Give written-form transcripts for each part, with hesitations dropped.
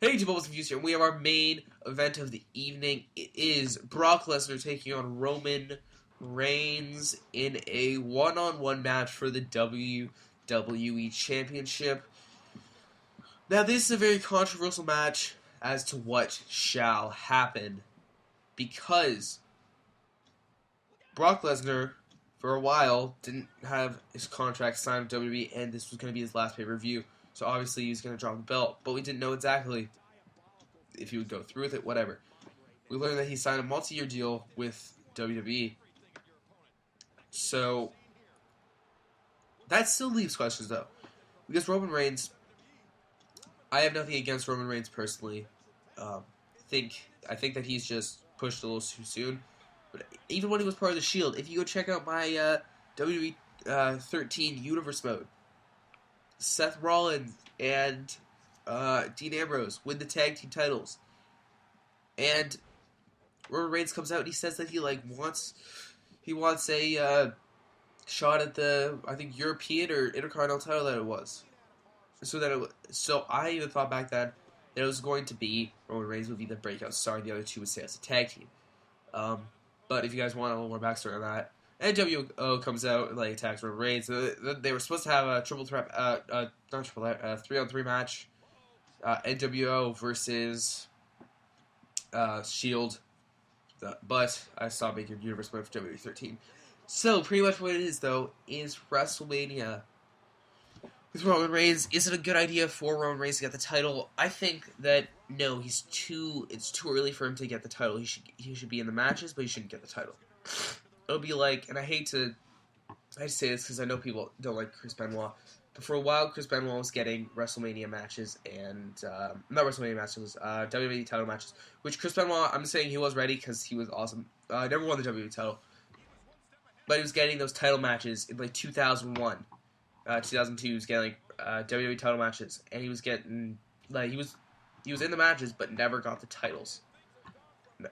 Hey, Jabal's Confused here. We have our main event of the evening. It is Brock Lesnar taking on Roman Reigns in a one-on-one match for the WWE Championship. Now, this is a very controversial match as to what shall happen, because Brock Lesnar, for a while, didn't have his contract signed with WWE, and this was going to be his last pay-per-view. So obviously he was going to drop the belt, but we didn't know exactly if he would go through with it, whatever. We learned that he signed a multi-year deal with WWE. So that still leaves questions, though. Because Roman Reigns, I have nothing against Roman Reigns personally. I think that he's just pushed a little too soon. But even when he was part of the Shield, if you go check out my WWE 13 Universe mode, Seth Rollins and Dean Ambrose win the tag team titles, and Roman Reigns comes out and he says that he wants a shot at the European or Intercontinental title that it was. So I even thought back then that it was going to be Roman Reigns would be the breakout star, and the other two would stay as a tag team. But if you guys want a little more backstory on that, NWO comes out and attacks Roman Reigns. They were supposed to have a triple threat, not triple threat, 3-on-3 match. NWO versus Shield. But I saw making Universe mode for WWE 13. So pretty much what it is, though, is Wrestlemania with Roman Reigns. Is it a good idea for Roman Reigns to get the title? I think that no, it's too early for him to get the title. He should be in the matches, but he shouldn't get the title. It'll be like, and I hate to say this because I know people don't like Chris Benoit, but for a while Chris Benoit was getting WrestleMania matches and not WrestleMania matches, WWE title matches. Which Chris Benoit, I'm saying he was ready because he was awesome. Never won the WWE title, but he was getting those title matches in 2001, 2002. He was getting WWE title matches, and he was getting he was in the matches, but never got the titles.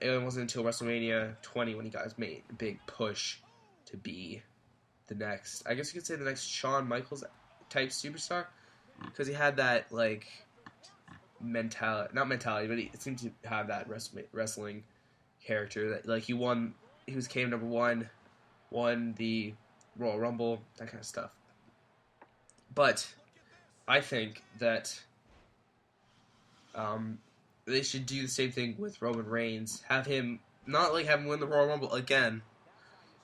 It wasn't until WrestleMania 20 when he got his big push to be the next, I guess you could say the next Shawn Michaels type superstar, because he had that not mentality, but he seemed to have that wrestling character that he came number one, won the Royal Rumble, that kind of stuff. But I think that they should do the same thing with Roman Reigns. Have him win the Royal Rumble again,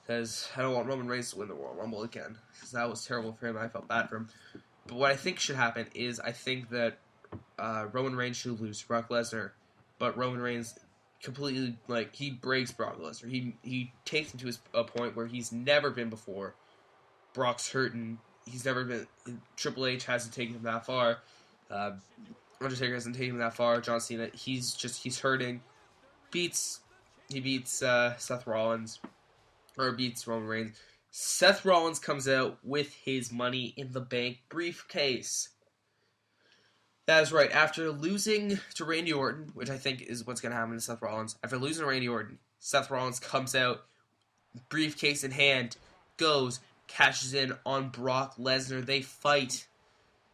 because I don't want Roman Reigns to win the Royal Rumble again, because that was terrible for him. I felt bad for him. But what I think should happen is I think that Roman Reigns should lose to Brock Lesnar, but Roman Reigns completely he breaks Brock Lesnar. He takes him to a point where he's never been before. Brock's hurting. He's never been. Triple H hasn't taken him that far. Undertaker hasn't taken him that far. John Cena, he's hurting. He beats Seth Rollins, or beats Roman Reigns. Seth Rollins comes out with his Money in the Bank briefcase. That is right. After losing to Randy Orton, which I think is what's going to happen to Seth Rollins, after losing to Randy Orton, Seth Rollins comes out, briefcase in hand, cashes in on Brock Lesnar. They fight.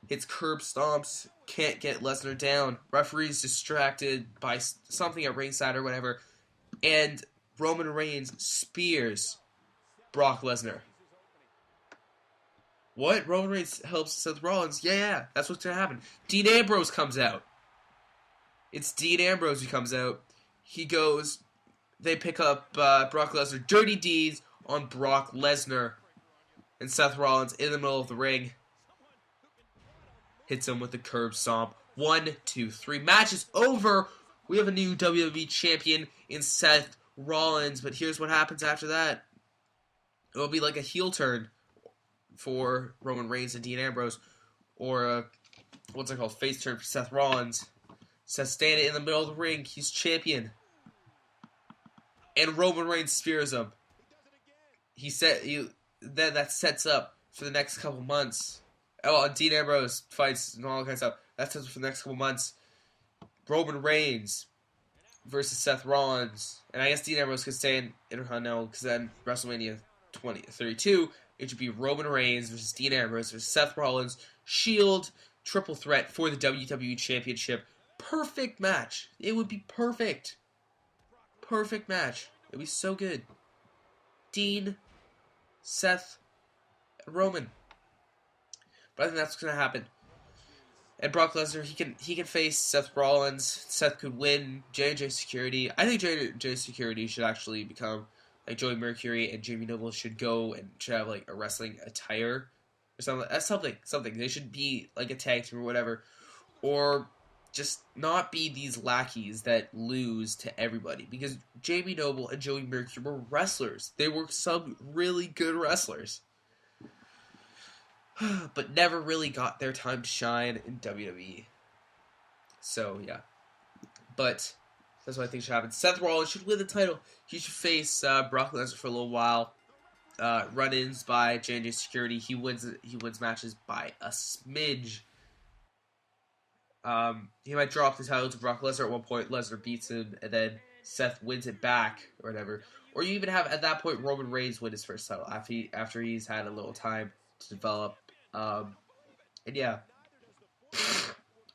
Hits curb stomps, can't get Lesnar down. Referee's distracted by something at ringside or whatever. And Roman Reigns spears Brock Lesnar. What? Roman Reigns helps Seth Rollins? Yeah, that's what's going to happen. Dean Ambrose comes out. It's Dean Ambrose who comes out. He goes, they pick up Brock Lesnar. Dirty deeds on Brock Lesnar. And Seth Rollins in the middle of the ring hits him with the curb stomp. 1, 2, 3. Match is over. We have a new WWE champion in Seth Rollins. But here's what happens after that. It'll be like a heel turn for Roman Reigns and Dean Ambrose. Or a, face turn for Seth Rollins. Seth standing in the middle of the ring. He's champion. And Roman Reigns spears him. Then that sets up for the next couple months. Oh, Dean Ambrose fights and all that kind of stuff. That sets up for the next couple months. Roman Reigns versus Seth Rollins. And I guess Dean Ambrose could stay in Intercontinental, because then WrestleMania 32, it should be Roman Reigns versus Dean Ambrose versus Seth Rollins. Shield triple threat for the WWE Championship. perfect match. It would be perfect. Perfect match. It would be so good. Dean, Seth, and Roman. But I think that's what's gonna happen. And Brock Lesnar, he can face Seth Rollins. Seth could win. J&J Security. I think J&J Security should actually become like Joey Mercury, and Jamie Noble should go and should have like a wrestling attire or something. That's something. They should be like a tag team or whatever, or just not be these lackeys that lose to everybody. Because Jamie Noble and Joey Mercury were wrestlers. They were some really good wrestlers. But never really got their time to shine in WWE. So, yeah. But that's what I think should happen. Seth Rollins should win the title. He should face Brock Lesnar for a little while. Run-ins by J&J Security. He wins matches by a smidge. He might drop the title to Brock Lesnar at one point. Lesnar beats him, and then Seth wins it back, or whatever. Or you even have, at that point, Roman Reigns win his first title after he's had a little time to develop. And yeah,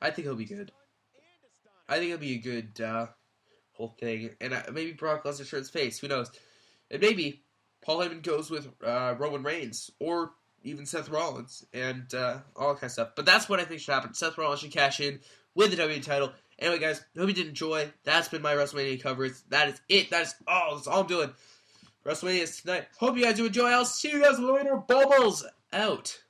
I think he'll be good. I think it'll be a good whole thing. And maybe Brock Lesnar turns face. Who knows? And maybe Paul Heyman goes with Roman Reigns, or even Seth Rollins, and all that kind of stuff. But that's what I think should happen. Seth Rollins should cash in, win the WWE title. Anyway, guys, hope you did enjoy. That's been my WrestleMania coverage. That is it. That's all I'm doing. WrestleMania is tonight. Hope you guys do enjoy. I'll see you guys later. Bubbles out.